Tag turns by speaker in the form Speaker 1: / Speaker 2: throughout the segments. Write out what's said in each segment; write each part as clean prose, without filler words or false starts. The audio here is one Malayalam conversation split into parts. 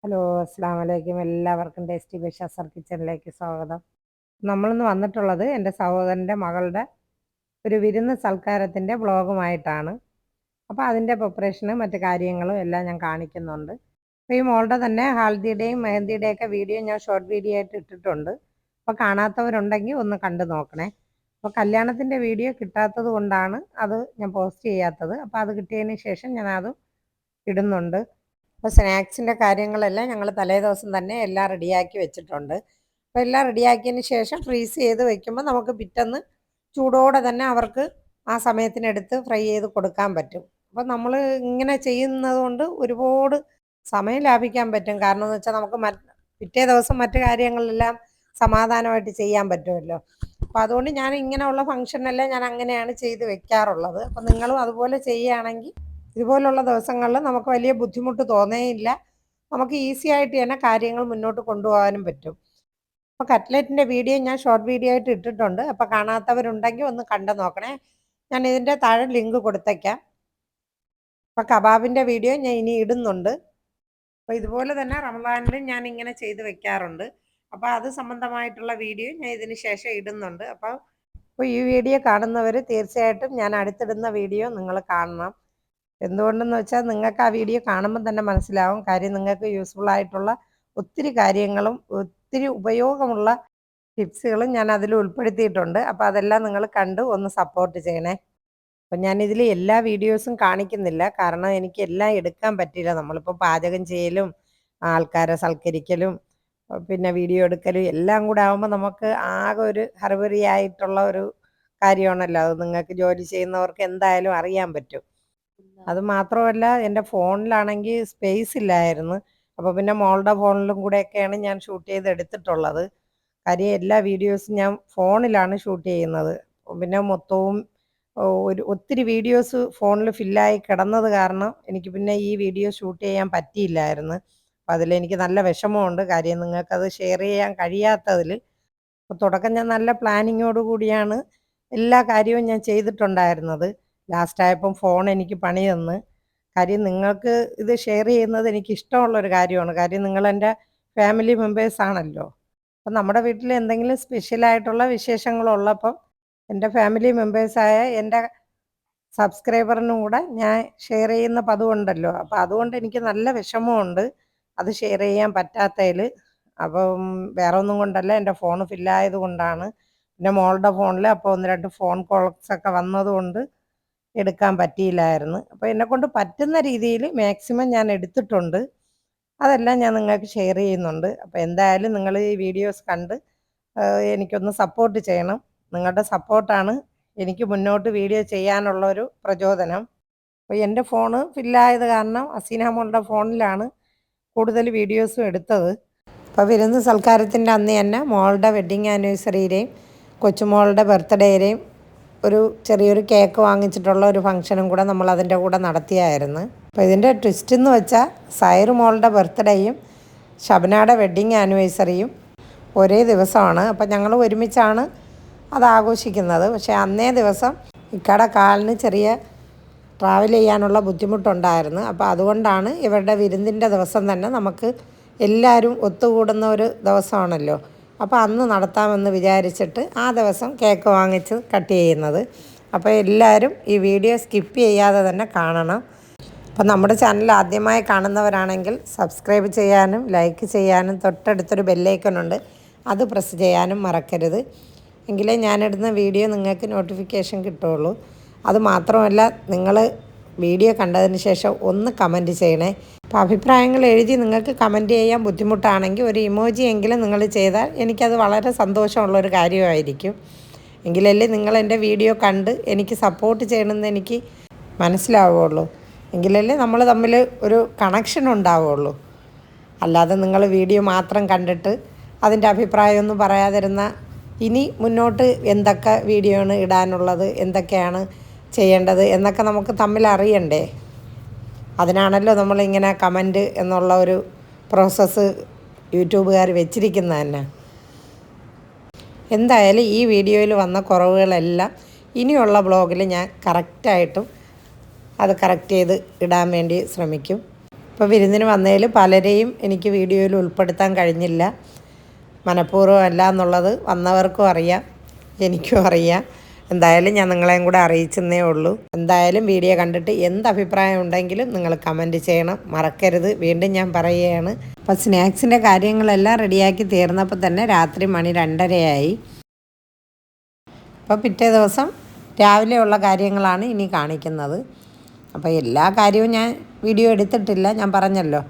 Speaker 1: ഹലോ, അസ്സാം വലൈക്കും. എല്ലാവർക്കും ടേസ്റ്റി ബഷാസർ കിച്ചണിലേക്ക് സ്വാഗതം. നമ്മളിന്ന് വന്നിട്ടുള്ളത് എൻ്റെ സഹോദരൻ്റെ മകളുടെ ഒരു വിരുന്ന് സൽക്കാരത്തിൻ്റെ വ്ളോഗുമായിട്ടാണ്. അപ്പോൾ അതിൻ്റെ പ്രിപ്പറേഷനും മറ്റു കാര്യങ്ങളും എല്ലാം ഞാൻ കാണിക്കുന്നുണ്ട്. അപ്പോൾ ഈ മോളുടെ തന്നെ ഹൽദിയുടെയും മെഹന്തിയുടെയൊക്കെ വീഡിയോ ഞാൻ ഷോർട്ട് വീഡിയോ ആയിട്ട് ഇട്ടിട്ടുണ്ട്. അപ്പോൾ കാണാത്തവരുണ്ടെങ്കിൽ ഒന്ന് കണ്ടു നോക്കണേ. അപ്പോൾ കല്യാണത്തിൻ്റെ വീഡിയോ കിട്ടാത്തത് കൊണ്ടാണ് അത് ഞാൻ പോസ്റ്റ് ചെയ്യാത്തത്. അപ്പോൾ അത് കിട്ടിയതിന് ശേഷം ഞാനത് ഇടുന്നുണ്ട്. അപ്പോൾ സ്നാക്സിൻ്റെ കാര്യങ്ങളെല്ലാം ഞങ്ങൾ തലേ ദിവസം തന്നെ എല്ലാം റെഡിയാക്കി വെച്ചിട്ടുണ്ട്. അപ്പോൾ എല്ലാം റെഡിയാക്കിയതിന് ശേഷം ഫ്രീസ് ചെയ്ത് വെക്കുമ്പോൾ നമുക്ക് പിറ്റേന്ന് ചൂടോടെ തന്നെ അവർക്ക് ആ സമയത്തിനെടുത്ത് ഫ്രൈ ചെയ്ത് കൊടുക്കാൻ പറ്റും. അപ്പോൾ നമ്മൾ ഇങ്ങനെ ചെയ്യുന്നത് കൊണ്ട് ഒരുപാട് സമയം ലാഭിക്കാൻ പറ്റും. കാരണം എന്ന് വെച്ചാൽ നമുക്ക് പിറ്റേ ദിവസം മറ്റു കാര്യങ്ങളെല്ലാം സമാധാനമായിട്ട് ചെയ്യാൻ പറ്റുമല്ലോ. അപ്പോൾ അതുകൊണ്ട് ഞാൻ ഇങ്ങനെയുള്ള ഫംഗ്ഷനെല്ലാം ഞാൻ അങ്ങനെയാണ് ചെയ്ത് വെക്കാറുള്ളത്. അപ്പോൾ നിങ്ങളും അതുപോലെ ചെയ്യുകയാണെങ്കിൽ ഇതുപോലുള്ള ദിവസങ്ങളിൽ നമുക്ക് വലിയ ബുദ്ധിമുട്ട് തോന്നേയില്ല. നമുക്ക് ഈസി ആയിട്ട് തന്നെ കാര്യങ്ങൾ മുന്നോട്ട് കൊണ്ടുപോകാനും പറ്റും. അപ്പോൾ കട്ട്ലറ്റിൻ്റെ വീഡിയോ ഞാൻ ഷോർട്ട് വീഡിയോ ആയിട്ട് ഇട്ടിട്ടുണ്ട്. അപ്പോൾ കാണാത്തവരുണ്ടെങ്കിൽ ഒന്ന് കണ്ടു നോക്കണേ. ഞാൻ ഇതിൻ്റെ താഴെ ലിങ്ക് കൊടുത്തേക്കാം. അപ്പോൾ കബാബിൻ്റെ വീഡിയോ ഞാൻ ഇനി ഇടുന്നുണ്ട്. അപ്പോൾ ഇതുപോലെ തന്നെ റമദാനിലും ഞാൻ ഇങ്ങനെ ചെയ്ത് വെക്കാറുണ്ട്. അപ്പോൾ അത് സംബന്ധമായിട്ടുള്ള വീഡിയോ ഞാൻ ഇതിന് ശേഷം ഇടുന്നുണ്ട്. അപ്പോൾ ഈ വീഡിയോ കാണുന്നവർ തീർച്ചയായിട്ടും ഞാൻ അടുത്തിടുന്ന വീഡിയോ നിങ്ങൾ കാണണം. എന്തുകൊണ്ടെന്ന് വെച്ചാൽ നിങ്ങൾക്ക് ആ വീഡിയോ കാണുമ്പോൾ തന്നെ മനസ്സിലാവും. കാര്യം നിങ്ങൾക്ക് യൂസ്ഫുൾ ആയിട്ടുള്ള ഒത്തിരി കാര്യങ്ങളും ഒത്തിരി ഉപയോഗമുള്ള ടിപ്സുകളും ഞാൻ അതിൽ ഉൾപ്പെടുത്തിയിട്ടുണ്ട്. അപ്പോൾ അതെല്ലാം നിങ്ങൾ കണ്ട് ഒന്ന് സപ്പോർട്ട് ചെയ്യണേ. അപ്പം ഞാനിതിൽ എല്ലാ വീഡിയോസും കാണിക്കുന്നില്ല. കാരണം എനിക്ക് എല്ലാം എടുക്കാൻ പറ്റില്ല. നമ്മളിപ്പോൾ പാചകം ചെയ്യലും ആൾക്കാരെ സൽക്കരിക്കലും പിന്നെ വീഡിയോ എടുക്കലും എല്ലാം കൂടെ ആകുമ്പോൾ നമുക്ക് ആകെ ഒരു ഹറിബറിയായിട്ടുള്ള ഒരു കാര്യമാണല്ലോ. അത് നിങ്ങൾക്ക് ജോലി ചെയ്യുന്നവർക്ക് എന്തായാലും അറിയാൻ പറ്റും. അത് മാത്രമല്ല എൻ്റെ ഫോണിലാണെങ്കിൽ സ്പേസ് ഇല്ലായിരുന്നു. അപ്പോൾ പിന്നെ മോളുടെ ഫോണിലും കൂടെയൊക്കെയാണ് ഞാൻ ഷൂട്ട് ചെയ്ത് എടുത്തിട്ടുള്ളത്. കാര്യം എല്ലാ വീഡിയോസും ഞാൻ ഫോണിലാണ് ഷൂട്ട് ചെയ്യുന്നത്. പിന്നെ മൊത്തവും ഒത്തിരി വീഡിയോസ് ഫോണിൽ ഫില്ലായി കിടന്നത് കാരണം എനിക്ക് പിന്നെ ഈ വീഡിയോ ഷൂട്ട് ചെയ്യാൻ പറ്റിയില്ലായിരുന്നു. അപ്പം അതിലെനിക്ക് നല്ല വിഷമമുണ്ട്. കാര്യം നിങ്ങൾക്കത് ഷെയർ ചെയ്യാൻ കഴിയാത്തതിൽ. അപ്പോൾ തുടക്കം ഞാൻ നല്ല പ്ലാനിങ്ങോട് കൂടിയാണ് എല്ലാ കാര്യവും ഞാൻ ചെയ്തിട്ടുണ്ടായിരുന്നത്. ലാസ്റ്റായപ്പം ഫോൺ എനിക്ക് പണി തന്ന്. കാര്യം നിങ്ങൾക്ക് ഇത് ഷെയർ ചെയ്യുന്നത് എനിക്ക് ഇഷ്ടമുള്ളൊരു കാര്യമാണ്. കാര്യം നിങ്ങളെൻ്റെ ഫാമിലി മെമ്പേഴ്സാണല്ലോ. അപ്പം നമ്മുടെ വീട്ടിൽ എന്തെങ്കിലും സ്പെഷ്യലായിട്ടുള്ള വിശേഷങ്ങളുള്ളപ്പം എൻ്റെ ഫാമിലി മെമ്പേഴ്സായ എൻ്റെ സബ്സ്ക്രൈബറിനും കൂടെ ഞാൻ ഷെയർ ചെയ്യുന്ന പതിവുണ്ടല്ലോ. അപ്പോൾ അതുകൊണ്ട് എനിക്ക് നല്ല വിഷമമുണ്ട് അത് ഷെയർ ചെയ്യാൻ പറ്റാത്തതിൽ. അപ്പം വേറെ ഒന്നും കൊണ്ടല്ല, എൻ്റെ ഫോൺ ഫില്ലായത് കൊണ്ടാണ്. പിന്നെ മോളുടെ ഫോണിൽ അപ്പോൾ 1-2 ഫോൺ കോൾസൊക്കെ വന്നതുകൊണ്ട് എടുക്കാൻ പറ്റിയില്ലായിരുന്നു. അപ്പോൾ എന്നെക്കൊണ്ട് പറ്റുന്ന രീതിയിൽ മാക്സിമം ഞാൻ എടുത്തിട്ടുണ്ട്. അതെല്ലാം ഞാൻ നിങ്ങൾക്ക് ഷെയർ ചെയ്യുന്നുണ്ട്. അപ്പോൾ എന്തായാലും നിങ്ങൾ ഈ വീഡിയോസ് കണ്ട് എനിക്കൊന്ന് സപ്പോർട്ട് ചെയ്യണം. നിങ്ങളുടെ സപ്പോർട്ടാണ് എനിക്ക് മുന്നോട്ട് വീഡിയോ ചെയ്യാനുള്ള ഒരു പ്രചോദനം. അപ്പോൾ എൻ്റെ ഫോണ് ഫില്ലായത് കാരണം അസീന മോളുടെ ഫോണിലാണ് കൂടുതൽ വീഡിയോസും എടുത്തത്. അപ്പോൾ വിരുന്ന് സൽക്കാരത്തിൻ്റെ അന്ന് തന്നെ മോളുടെ വെഡ്ഡിങ് ആനിവേഴ്സറിയുടെയും കൊച്ചുമോളുടെ ബർത്ത്ഡേയുടെയും ഒരു ചെറിയൊരു കേക്ക് വാങ്ങിച്ചിട്ടുള്ള ഒരു ഫംഗ്ഷനും കൂടെ നമ്മൾ അതിൻ്റെ കൂടെ നടത്തിയായിരുന്നു. അപ്പോൾ ഇതിൻ്റെ ട്വിസ്റ്റ് എന്ന് വെച്ചാൽ സൈറ് മോളുടെ ബർത്ത്ഡേയും ഷബ്നയുടെ വെഡ്ഡിങ് ആനിവേഴ്സറിയും ഒരേ ദിവസമാണ്. അപ്പോൾ ഞങ്ങൾ ഒരുമിച്ചാണ് അത് ആഘോഷിക്കുന്നത്. പക്ഷേ അന്നേ ദിവസം ഇക്കടെ കാലിന് ചെറിയ ട്രാവൽ ചെയ്യാനുള്ള ബുദ്ധിമുട്ടുണ്ടായിരുന്നു. അപ്പോൾ അതുകൊണ്ടാണ് ഇവരുടെ വിരുന്നിൻ്റെ ദിവസം തന്നെ നമുക്ക് എല്ലാവരും ഒത്തുകൂടുന്ന ഒരു ദിവസമാണല്ലോ. അപ്പോൾ അന്ന് നടത്താമെന്ന് വിചാരിച്ചിട്ട് ആ ദിവസം കേക്ക് വാങ്ങിച്ച് കട്ട് ചെയ്യുന്നത്. അപ്പോൾ എല്ലാവരും ഈ വീഡിയോ സ്കിപ്പ് ചെയ്യാതെ തന്നെ കാണണം. അപ്പോൾ നമ്മുടെ ചാനൽ ആദ്യമായി കാണുന്നവരാണെങ്കിൽ സബ്സ്ക്രൈബ് ചെയ്യാനും ലൈക്ക് ചെയ്യാനും തൊട്ടടുത്തൊരു ബെല്ലൈക്കണുണ്ട്, അത് പ്രസ് ചെയ്യാനും മറക്കരുത്. എങ്കിലേ ഞാനിടുന്ന വീഡിയോ നിങ്ങൾക്ക് നോട്ടിഫിക്കേഷൻ കിട്ടുള്ളൂ. അതുമാത്രമല്ല, നിങ്ങൾ വീഡിയോ കണ്ടതിന് ശേഷം ഒന്ന് കമൻറ്റ് ചെയ്യണേ. അപ്പോൾ അഭിപ്രായങ്ങൾ എഴുതി നിങ്ങൾക്ക് കമൻറ്റ് ചെയ്യാൻ ബുദ്ധിമുട്ടാണെങ്കിൽ ഒരു ഇമോജി എങ്കിലും നിങ്ങൾ ചെയ്താൽ എനിക്കത് വളരെ സന്തോഷമുള്ളൊരു കാര്യമായിരിക്കും. എങ്കിലല്ലേ നിങ്ങളെൻ്റെ വീഡിയോ കണ്ട് എനിക്ക് സപ്പോർട്ട് ചെയ്യണമെന്ന് എനിക്ക് മനസ്സിലാവുള്ളൂ. എങ്കിലല്ലേ നമ്മൾ തമ്മിൽ ഒരു കണക്ഷൻ ഉണ്ടാവുള്ളൂ. അല്ലാതെ നിങ്ങൾ വീഡിയോ മാത്രം കണ്ടിട്ട് അതിൻ്റെ അഭിപ്രായമൊന്നും പറയാതിരുന്ന ഇനി മുന്നോട്ട് എന്തൊക്കെ വീഡിയോ ആണ് ഇടാനുള്ളത്, എന്തൊക്കെയാണ് ചെയ്യേണ്ടത് എന്നൊക്കെ നമുക്ക് തമ്മിൽ അറിയണ്ടേ. അതിനാണല്ലോ നമ്മളിങ്ങനെ കമൻറ്റ് എന്നുള്ള ഒരു പ്രോസസ്സ് യൂട്യൂബുകാർ വെച്ചിരിക്കുന്നത് തന്നെ. എന്തായാലും ഈ വീഡിയോയിൽ വന്ന കുറവുകളെല്ലാം ഇനിയുള്ള ബ്ലോഗിൽ ഞാൻ കറക്റ്റ് ചെയ്ത് ഇടാൻ വേണ്ടി ശ്രമിക്കും. ഇപ്പോൾ വിരുന്നിന് വന്നതിൽ പലരെയും എനിക്ക് വീഡിയോയിൽ ഉൾപ്പെടുത്താൻ കഴിഞ്ഞില്ല. മനഃപൂർവ്വമല്ല എന്നുള്ളത് വന്നവർക്കും അറിയാം, എനിക്കും അറിയാം. എന്തായാലും ഞാൻ നിങ്ങളെയും കൂടെ അറിയിച്ചെന്നേ ഉള്ളൂ. എന്തായാലും വീഡിയോ കണ്ടിട്ട് എന്ത് അഭിപ്രായം ഉണ്ടെങ്കിലും നിങ്ങൾ കമൻറ്റ് ചെയ്യണം, മറക്കരുത്. വീണ്ടും ഞാൻ പറയുകയാണ്. അപ്പോൾ സ്നാക്സിൻ്റെ കാര്യങ്ങളെല്ലാം റെഡിയാക്കി തീർന്നപ്പോൾ തന്നെ രാത്രി മണി 2:30 അപ്പോൾ പിറ്റേ ദിവസം രാവിലെയുള്ള കാര്യങ്ങളാണ് ഇനി കാണിക്കുന്നത്. അപ്പോൾ എല്ലാ കാര്യവും ഞാൻ വീഡിയോ എടുത്തിട്ടില്ല, ഞാൻ പറഞ്ഞല്ലോ.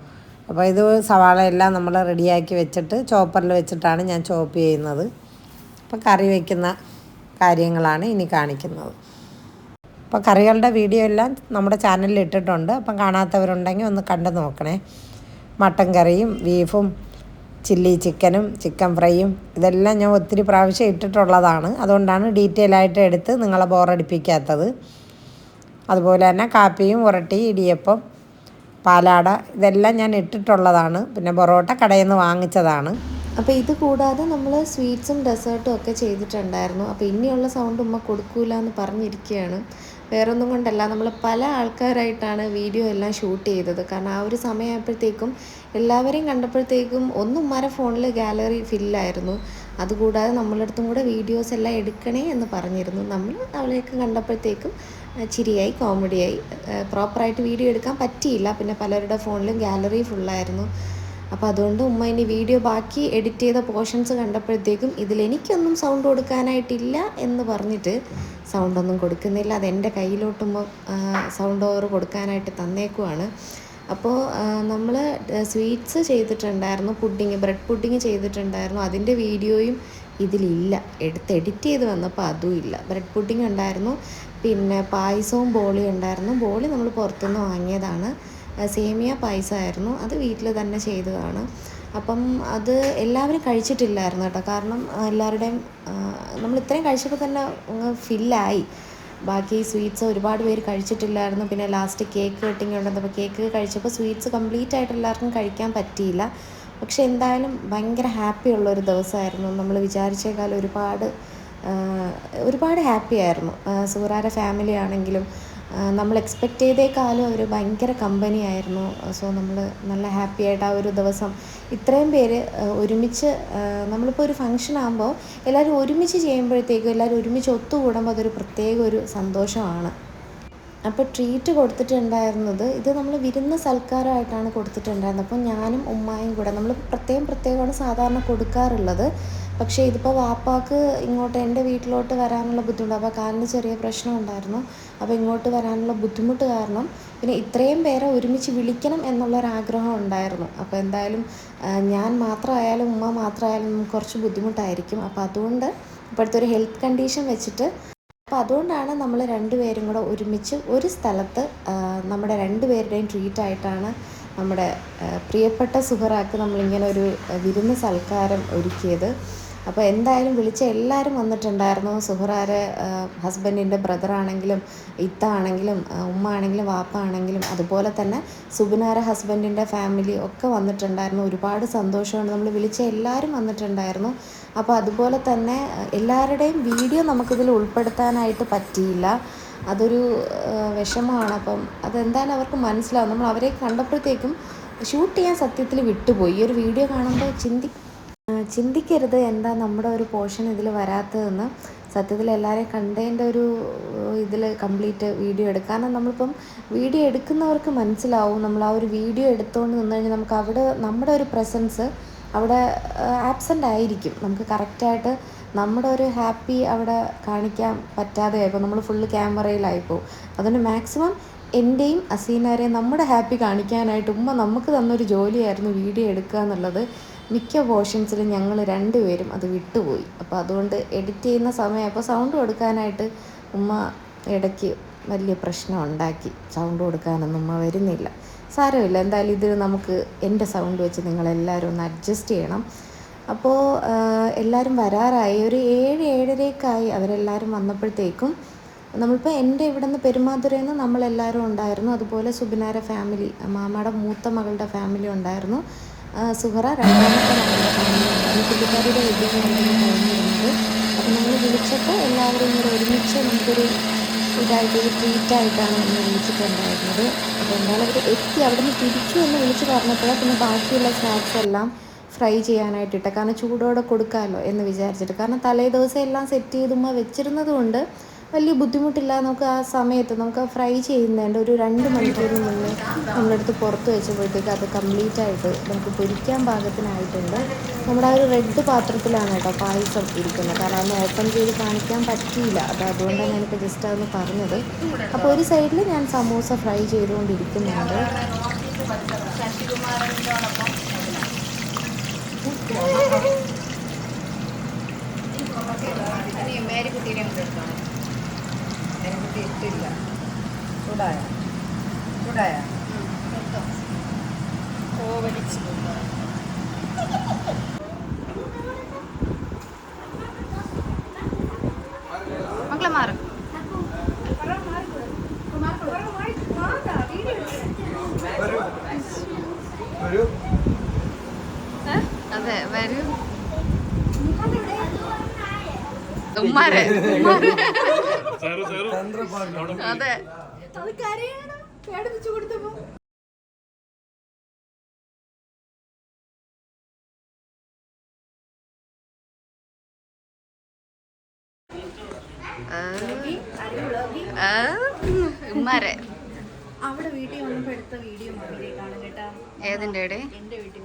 Speaker 1: അപ്പോൾ ഇത് സവാള എല്ലാം നമ്മൾ റെഡിയാക്കി വെച്ചിട്ട് ചോപ്പറിൽ വെച്ചിട്ടാണ് ഞാൻ ചോപ്പ് ചെയ്യുന്നത്. അപ്പോൾ കറി വയ്ക്കുന്ന കാര്യങ്ങളാണ് ഇനി കാണിക്കുന്നത്. അപ്പോൾ കറികളുടെ വീഡിയോ എല്ലാം നമ്മുടെ ചാനലിൽ ഇട്ടിട്ടുണ്ട്. അപ്പം കാണാത്തവരുണ്ടെങ്കിൽ ഒന്ന് കണ്ടു നോക്കണേ. മട്ടൻ കറിയും ബീഫും ചില്ലി ചിക്കനും ചിക്കൻ ഫ്രൈയും ഇതെല്ലാം ഞാൻ ഒത്തിരി പ്രാവശ്യം ഇട്ടിട്ടുള്ളതാണ്. അതുകൊണ്ടാണ് ഡീറ്റെയിൽ ആയിട്ട് എടുത്ത് നിങ്ങളെ ബോറടിപ്പിക്കാത്തത്. അതുപോലെ തന്നെ കാപ്പിയും ഉരട്ടി ഇടിയപ്പം പാലാട ഇതെല്ലാം ഞാൻ ഇട്ടിട്ടുള്ളതാണ്. പിന്നെ പൊറോട്ട കടയിൽ നിന്ന് വാങ്ങിച്ചതാണ്.
Speaker 2: അപ്പോൾ ഇത് കൂടാതെ നമ്മൾ സ്വീറ്റ്സും ഡെസേർട്ടും ഒക്കെ ചെയ്തിട്ടുണ്ടായിരുന്നു. അപ്പോൾ ഇനിയുള്ള സൗണ്ട് ഉമ്മ കൊടുക്കൂല എന്ന് പറഞ്ഞിരിക്കുകയാണ്. വേറൊന്നും കൊണ്ടല്ല, നമ്മൾ പല ആൾക്കാരായിട്ടാണ് വീഡിയോ എല്ലാം ഷൂട്ട് ചെയ്തത്. കാരണം ആ ഒരു സമയമായപ്പോഴത്തേക്കും എല്ലാവരെയും കണ്ടപ്പോഴത്തേക്കും ഉമ്മാരെ ഫോണിൽ ഗാലറി ഫില്ലായിരുന്നു. അതുകൂടാതെ നമ്മളടുത്തും കൂടെ വീഡിയോസ് എല്ലാം എടുക്കണേ എന്ന് പറഞ്ഞിരുന്നു. നമ്മൾ അവളെയൊക്കെ കണ്ടപ്പോഴത്തേക്കും ചിരിയായി, കോമഡിയായി. പ്രോപ്പറായിട്ട് വീഡിയോ എടുക്കാൻ പറ്റിയില്ല. പിന്നെ പലരുടെ ഫോണിലും ഗാലറി ഫുള്ളായിരുന്നു. അപ്പോൾ അതുകൊണ്ട് ഉമ്മ ഇനി വീഡിയോ ബാക്കി എഡിറ്റ് ചെയ്ത പോർഷൻസ് കണ്ടപ്പോഴത്തേക്കും ഇതിലെനിക്കൊന്നും സൗണ്ട് കൊടുക്കാനായിട്ടില്ല എന്ന് പറഞ്ഞിട്ട് സൗണ്ടൊന്നും കൊടുക്കുന്നില്ല. അതെൻ്റെ കയ്യിലോട്ടുമ്മ സൗണ്ട് ഓവർ കൊടുക്കാനായിട്ട് തന്നേക്കുവാണ്. അപ്പോൾ നമ്മൾ സ്വീറ്റ്സ് ചെയ്തിട്ടുണ്ടായിരുന്നു, ബ്രെഡ് പുഡിങ് ചെയ്തിട്ടുണ്ടായിരുന്നു. അതിൻ്റെ വീഡിയോയും ഇതിലില്ല. എഡിറ്റ് ചെയ്ത് വന്നപ്പോൾ അതും ഇല്ല. ബ്രെഡ് പുഡിങ് ഉണ്ടായിരുന്നു, പിന്നെ പായസവും ബോളി ഉണ്ടായിരുന്നു. ബോളി നമ്മൾ പുറത്തുനിന്ന് വാങ്ങിയതാണ്. സേമിയ പായസമായിരുന്നു, അത് വീട്ടിൽ തന്നെ ചെയ്തതാണ്. അപ്പം അത് എല്ലാവരും കഴിച്ചിട്ടില്ലായിരുന്നു കേട്ടോ. കാരണം എല്ലാവരുടെയും നമ്മൾ ഇത്രയും കഴിച്ചപ്പോൾ തന്നെ ഫില്ലായി. ബാക്കി സ്വീറ്റ്സ് ഒരുപാട് പേര് കഴിച്ചിട്ടില്ലായിരുന്നു. പിന്നെ ലാസ്റ്റ് കേക്ക് കട്ടിങ് ഉണ്ടെന്നപ്പോൾ കേക്ക് കഴിച്ചപ്പോൾ സ്വീറ്റ്സ് കംപ്ലീറ്റ് ആയിട്ട് എല്ലാവർക്കും കഴിക്കാൻ പറ്റിയില്ല. പക്ഷെ എന്തായാലും ഭയങ്കര ഹാപ്പിയുള്ളൊരു ദിവസമായിരുന്നു. നമ്മൾ വിചാരിച്ചേക്കാളും ഒരുപാട് ഹാപ്പി ആയിരുന്നു. സൂറാരെ ഫാമിലി ആണെങ്കിലും നമ്മൾ എക്സ്പെക്റ്റ് ചെയ്തേക്കാളും അവർ ഭയങ്കര കമ്പനി ആയിരുന്നു. സോ നമ്മൾ നല്ല ഹാപ്പി ആയിട്ട് ആ ഒരു ദിവസം ഇത്രയും പേര് ഒരുമിച്ച്, നമ്മളിപ്പോൾ ഒരു ഫംഗ്ഷൻ ആകുമ്പോൾ എല്ലാവരും ഒരുമിച്ച് ചെയ്യുമ്പോഴത്തേക്കും, എല്ലാവരും ഒരുമിച്ച് ഒത്തുകൂടുമ്പോൾ അതൊരു പ്രത്യേക ഒരു സന്തോഷമാണ്. അപ്പോൾ ട്രീറ്റ് കൊടുത്തിട്ടുണ്ടായിരുന്നത്, ഇത് നമ്മൾ വിരുന്ന് സൽക്കാരമായിട്ടാണ് കൊടുത്തിട്ടുണ്ടായിരുന്നത്. അപ്പോൾ ഞാനും ഉമ്മായും കൂടെ, നമ്മൾ പ്രത്യേകമാണ് സാധാരണ കൊടുക്കാറുള്ളത്. പക്ഷേ ഇതിപ്പോൾ വാപ്പാക്ക് ഇങ്ങോട്ട് എൻ്റെ വീട്ടിലോട്ട് വരാനുള്ള ബുദ്ധിമുട്ട്, അപ്പോൾ കാലിന് ചെറിയ പ്രശ്നം ഉണ്ടായിരുന്നു. അപ്പോൾ ഇങ്ങോട്ട് വരാനുള്ള ബുദ്ധിമുട്ട് കാരണം പിന്നെ ഇത്രയും പേരെ ഒരുമിച്ച് വിളിക്കണം എന്നുള്ളൊരാഗ്രഹം ഉണ്ടായിരുന്നു. അപ്പോൾ എന്തായാലും ഞാൻ മാത്രമായാലും ഉമ്മ മാത്രമായാലും നമുക്ക് കുറച്ച് ബുദ്ധിമുട്ടായിരിക്കും. അപ്പോൾ അതുകൊണ്ട് ഇപ്പോഴത്തെ ഒരു ഹെൽത്ത് കണ്ടീഷൻ വെച്ചിട്ട്, അപ്പോൾ അതുകൊണ്ടാണ് നമ്മൾ രണ്ടുപേരും കൂടെ ഒരുമിച്ച് ഒരു സ്ഥലത്ത് നമ്മുടെ രണ്ടുപേരുടെയും ട്രീറ്റായിട്ടാണ് നമ്മുടെ പ്രിയപ്പെട്ട സുഹറാക്ക് നമ്മളിങ്ങനെ ഒരു വിരുന്ന് സൽക്കാരം ഒരുക്കിയത്. അപ്പോൾ എന്തായാലും വിളിച്ച എല്ലാവരും വന്നിട്ടുണ്ടായിരുന്നു. സുഹറാരെ ഹസ്ബൻഡിൻ്റെ ബ്രദറാണെങ്കിലും ഇത്ത ആണെങ്കിലും ഉമ്മ ആണെങ്കിലും വാപ്പ ആണെങ്കിലും, അതുപോലെ തന്നെ സുബിനാരെ ഹസ്ബൻഡിൻ്റെ ഫാമിലി ഒക്കെ വന്നിട്ടുണ്ടായിരുന്നു. ഒരുപാട് സന്തോഷമുണ്ട്, നമ്മൾ വിളിച്ച എല്ലാവരും വന്നിട്ടുണ്ടായിരുന്നു. അപ്പോൾ അതുപോലെ തന്നെ എല്ലാവരുടെയും വീഡിയോ നമുക്കിതിൽ ഉൾപ്പെടുത്താനായിട്ട് പറ്റിയില്ല. അതൊരു വിഷമമാണ്. അപ്പം അതെന്തായാലും അവർക്ക് മനസ്സിലാവും. നമ്മൾ അവരെ കണ്ടപ്പോഴത്തേക്കും ഷൂട്ട് ചെയ്യാൻ സത്യത്തിൽ വിട്ടുപോയി. ഈ ഒരു വീഡിയോ കാണുമ്പോൾ ചിന്തിക്കരുത് എന്താ നമ്മുടെ ഒരു പോർഷൻ ഇതിൽ വരാത്തതെന്ന്. സത്യത്തിൽ എല്ലാവരെയും കണ്ടതിൻ്റെ ഒരു ഇതിൽ കംപ്ലീറ്റ് വീഡിയോ എടുക്കുക. കാരണം നമ്മളിപ്പം വീഡിയോ എടുക്കുന്നവർക്ക് മനസ്സിലാവും, നമ്മൾ ആ ഒരു വീഡിയോ എടുത്തുകൊണ്ട് നിന്ന് കഴിഞ്ഞാൽ നമുക്ക് അവിടെ നമ്മുടെ ഒരു പ്രസൻസ് അവിടെ ആബ്സെൻ്റ് ആയിരിക്കും. നമുക്ക് കറക്റ്റായിട്ട് നമ്മുടെ ഒരു ഹാപ്പി അവിടെ കാണിക്കാൻ പറ്റാതെ ആയിപ്പോൾ നമ്മൾ ഫുള്ള് ക്യാമറയിലായിപ്പോൾ. അതുകൊണ്ട് മാക്സിമം എൻ്റെയും അസീനാരെയും നമ്മുടെ ഹാപ്പി കാണിക്കാനായിട്ട് ഉമ്മ നമുക്ക് തന്നൊരു ജോലിയായിരുന്നു വീഡിയോ എടുക്കുക എന്നുള്ളത്. മിക്ക പോർഷൻസിലും ഞങ്ങൾ രണ്ടുപേരും അത് വിട്ടുപോയി. അപ്പോൾ അതുകൊണ്ട് എഡിറ്റ് ചെയ്യുന്ന സമയമായപ്പോൾ സൗണ്ട് കൊടുക്കാനായിട്ട് ഉമ്മ ഇടയ്ക്ക് വലിയ പ്രശ്നം ഉണ്ടാക്കി. സൗണ്ട് കൊടുക്കാനൊന്നും ഉമ്മ വരുന്നില്ല. സാരമില്ല, എന്തായാലും ഇത് നമുക്ക് എൻ്റെ സൗണ്ട് വെച്ച് നിങ്ങളെല്ലാവരും ഒന്ന് അഡ്ജസ്റ്റ് ചെയ്യണം. അപ്പോൾ എല്ലാവരും വരാറായി. ഒരു 7-7:30 അവരെല്ലാവരും വന്നപ്പോഴത്തേക്കും നമ്മളിപ്പോൾ എൻ്റെ ഇവിടെ നിന്ന് പെരുമാതുരയിൽ നിന്ന് നമ്മളെല്ലാവരും ഉണ്ടായിരുന്നു. അതുപോലെ സുബിനാരെ ഫാമിലി, മാമയുടെ മൂത്ത മകളുടെ ഫാമിലി ഉണ്ടായിരുന്നു. സുഹറ രണ്ടാമത്തെ മകളുടെ ഫാമിലി ഉണ്ടായിരുന്നു. പുള്ളിക്കാരിയുടെ വെഡിങ് ആയിരുന്നു കഴിഞ്ഞിരുന്നത്. അപ്പോൾ നമ്മൾ വിളിച്ചപ്പോൾ എല്ലാവരും കൂടെ ഒരുമിച്ച് നമുക്കൊരു ഇതായിട്ടൊരു ട്രീറ്റായിട്ടാണ് എന്നെ വിളിച്ചിട്ടുണ്ടായിരുന്നത്. അപ്പോൾ എന്തായാലും അവർ എത്തി അവിടെ നിന്ന് തിരിച്ചു എന്ന് വിളിച്ച് പറഞ്ഞപ്പോഴാണ് പിന്നെ ബാക്കിയുള്ള സ്നാക്സ് എല്ലാം ഫ്രൈ ചെയ്യാനായിട്ടിട്ട്, കാരണം ചൂടോടെ കൊടുക്കാമല്ലോ എന്ന് വിചാരിച്ചിട്ട്. കാരണം തലേ ദിവസം എല്ലാം സെറ്റ് ചെയ്തുമ്മ വെച്ചിരുന്നത് കൊണ്ട് വലിയ ബുദ്ധിമുട്ടില്ല. നമുക്ക് ആ സമയത്ത് നമുക്ക് ഫ്രൈ ചെയ്യുന്നതിൻ്റെ ഒരു 2 മണിക്കൂറിന് മുന്നേ നമ്മളെടുത്ത് പുറത്ത് വെച്ചപ്പോഴത്തേക്ക് അത് കംപ്ലീറ്റ് ആയിട്ട് നമുക്ക് പൊരിക്കാൻ പാകത്തിനായിട്ടുണ്ട്. നമ്മുടെ ആ ഒരു റെഡ് പാത്രത്തിലാണ് കേട്ടോ പായസം ഇരിക്കുന്നത്. കാരണം അതൊന്ന് ഓപ്പൺ ചെയ്ത് കാണിക്കാൻ പറ്റിയില്ല. അതുകൊണ്ടാണ് ഞാനിപ്പോൾ ജസ്റ്റ് അതൊന്ന് പറഞ്ഞത്. അപ്പോൾ ഒരു സൈഡിൽ ഞാൻ സമൂസ ഫ്രൈ ചെയ്തുകൊണ്ടിരിക്കുന്നുണ്ട്.
Speaker 1: ഇട്ടില്ല ചൂടായ ചൂടായ ഓവലിച്ച്
Speaker 3: മക്കളെ മാറും. അതെ വരൂ. ഉമ്മാരെ അതെ ഉമ്മാരെ
Speaker 4: അവിടെ വീട്ടിൽ വന്നപ്പോൾ എടുത്ത വീഡിയോ മമ്മിയിലേക്കാണ് കേട്ടാ.
Speaker 3: ഏതിൻ്റെ ഇടെ
Speaker 4: എൻ്റെ വീട്ടിൽ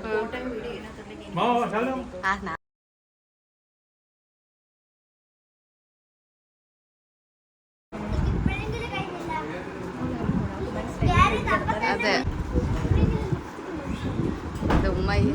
Speaker 4: ഫോട്ടോ വീഡിയോ ഇതിനകത്തുണ്ടെങ്കിൽ
Speaker 3: അതെ ഇത് ഉമ്മായി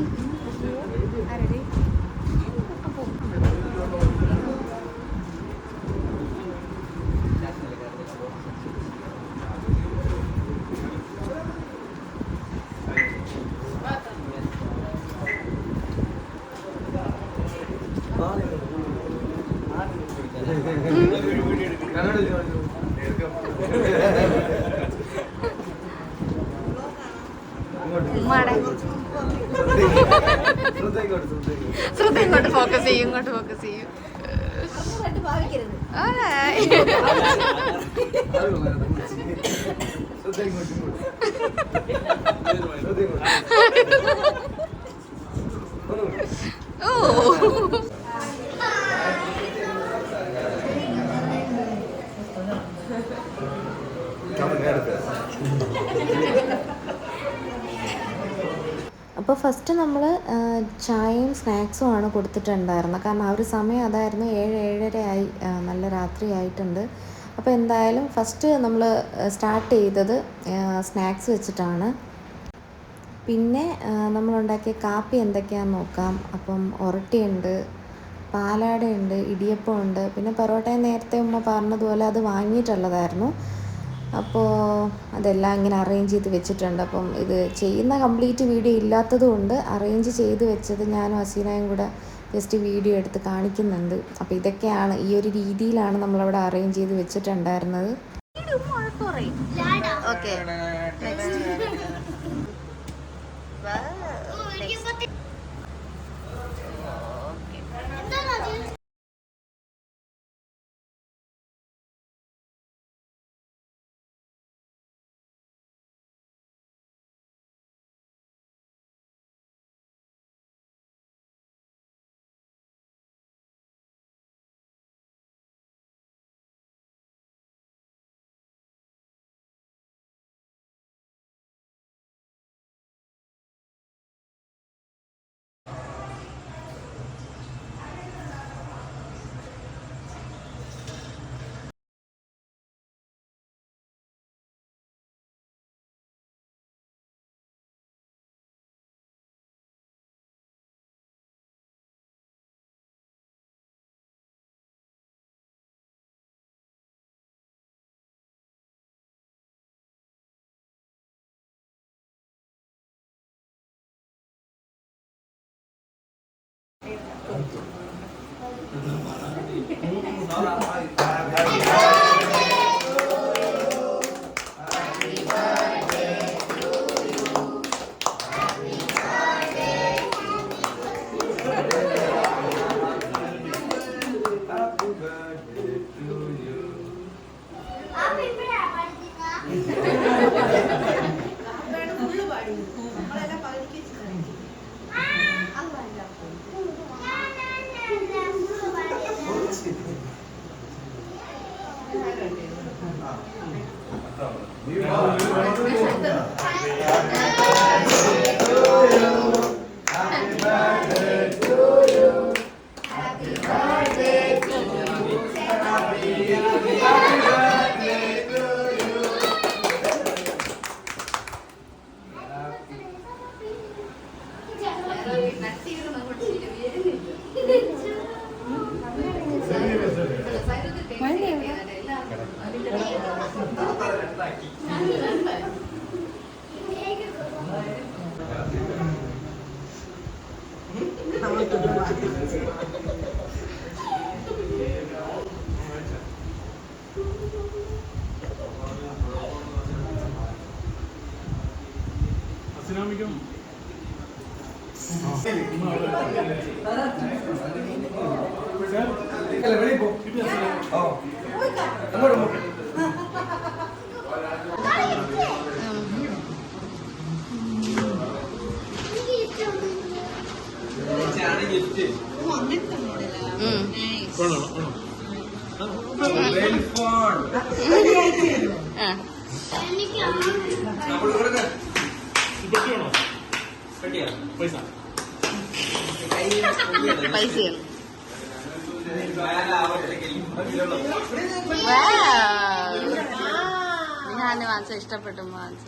Speaker 3: ഉമ്മാടെ ശ്രദ്ധ ഇങ്ങോട്ട് ഫോക്കസ് ചെയ്യും, ഇങ്ങോട്ട് ഫോക്കസ് ചെയ്യും. ഓ
Speaker 2: അപ്പോൾ ഫസ്റ്റ് നമ്മൾ ചായയും സ്നാക്സും ആണ് കൊടുത്തിട്ടുണ്ടായിരുന്നത്. കാരണം ആ ഒരു സമയം അതായിരുന്നു. 7-7:30 ആയി, നല്ല രാത്രി ആയിട്ടുണ്ട്. അപ്പോൾ എന്തായാലും ഫസ്റ്റ് നമ്മൾ സ്റ്റാർട്ട് ചെയ്തത് സ്നാക്സ് വെച്ചിട്ടാണ്. പിന്നെ നമ്മളുണ്ടാക്കിയ കാപ്പി എന്തൊക്കെയാണെന്ന് നോക്കാം. അപ്പം ഒറട്ടിയുണ്ട്, പാലാടയുണ്ട്, ഇടിയപ്പമുണ്ട്, പിന്നെ പൊറോട്ടയും നേരത്തെ ഉമ്മ പറഞ്ഞതുപോലെ അത് വാങ്ങിയിട്ടുള്ളതായിരുന്നു. അപ്പോൾ അതെല്ലാം ഇങ്ങനെ അറേഞ്ച് ചെയ്ത് വെച്ചിട്ടുണ്ട്. അപ്പം ഇത് ചെയ്യുന്ന കംപ്ലീറ്റ് വീഡിയോ ഇല്ലാത്തത് കൊണ്ട് അറേഞ്ച് ചെയ്ത് വെച്ചത് ഞാനും അസീനയും കൂടെ ജസ്റ്റ് വീഡിയോ എടുത്ത് കാണിക്കുന്നുണ്ട്. അപ്പോൾ ഇതൊക്കെയാണ്, ഈ ഒരു രീതിയിലാണ് നമ്മളവിടെ അറേഞ്ച് ചെയ്ത് വെച്ചിട്ടുണ്ടായിരുന്നത്.
Speaker 3: ഓക്കെ പൈസയാണ്. ഞാൻ വാങ്ങിച്ച ഇഷ്ടപ്പെട്ടു വാങ്ങിച്ച.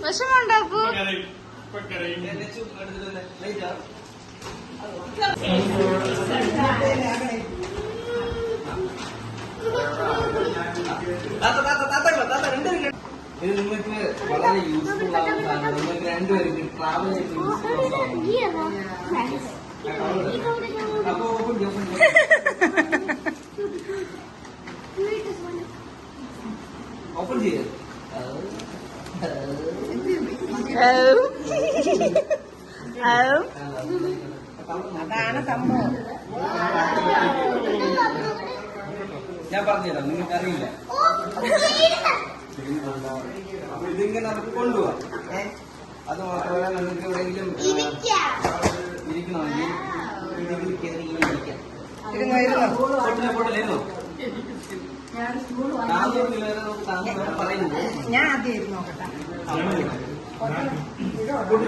Speaker 3: വിഷമുണ്ടാക്കൂ.
Speaker 5: ഇത് നിങ്ങൾക്ക് വളരെ യൂസ്ഫുൾ ആവുന്നതാണ്. നിങ്ങൾക്ക് രണ്ടുപേർക്ക് ട്രാവൽ ചെയ്ത് അപ്പൊ ഓപ്പൺ ചെയ്ത്
Speaker 1: അതാണ് സംഭവം.
Speaker 5: ഞാൻ പറഞ്ഞുതരാം, നിങ്ങൾക്ക് അറിയില്ല. അപ്പൊ ഇതിങ്ങനെ നമുക്ക് കൊണ്ടുപോവാം. അത് മാത്രമല്ല നിങ്ങൾക്ക് എവിടെയെങ്കിലും ഇരിക്കണമെങ്കിൽ ഇതിൽ കയറി ഇരിക്കാം. പൊട്ടിലിരുന്നോ? പറയുന്നത്
Speaker 1: ഞാൻ ആദ്യം നോക്കട്ടെ.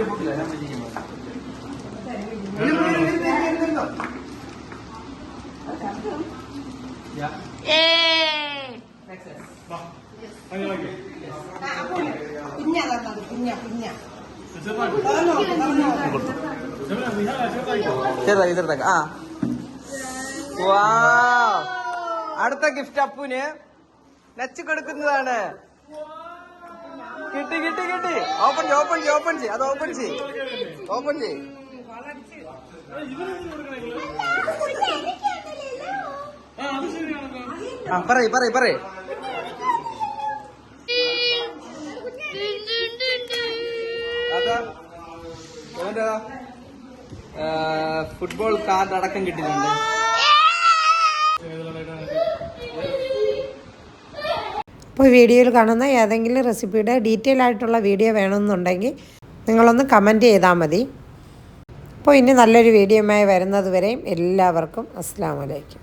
Speaker 5: പൊട്ടില്ല ഞാൻ ചെയ്യുമ്പോൾ ചെറുതാക്കി. ആ വാ, അടുത്ത ഗിഫ്റ്റ് അപ്പുന് നച്ച് കൊടുക്കുന്നതാണ്. കിട്ടി കിട്ടി കിട്ടി. ഓപ്പൺ ചെയ്, ഓപ്പൺ ചെയ്, ഓപ്പൺ ചെയ്. അത് ഓപ്പൺ ചെയ്, ഓപ്പൺ ചെയ്. ആ പറയ് പറയ് പറയ്. അതാ അവന്റെ ഫുട്ബോൾ കാർഡ് അടക്കം കിട്ടിയിട്ടുണ്ട്.
Speaker 1: അപ്പോൾ വീഡിയോയിൽ കാണുന്ന ഏതെങ്കിലും റെസിപ്പിയുടെ ഡീറ്റെയിൽ ആയിട്ടുള്ള വീഡിയോ വേണമെന്നുണ്ടെങ്കിൽ നിങ്ങളൊന്ന് കമൻറ്റ് ചെയ്താൽ മതി. അപ്പോൾ ഇനി നല്ലൊരു വീഡിയോയുമായി വരുന്നത് വരെയും എല്ലാവർക്കും അസ്സലാമു അലൈക്കും.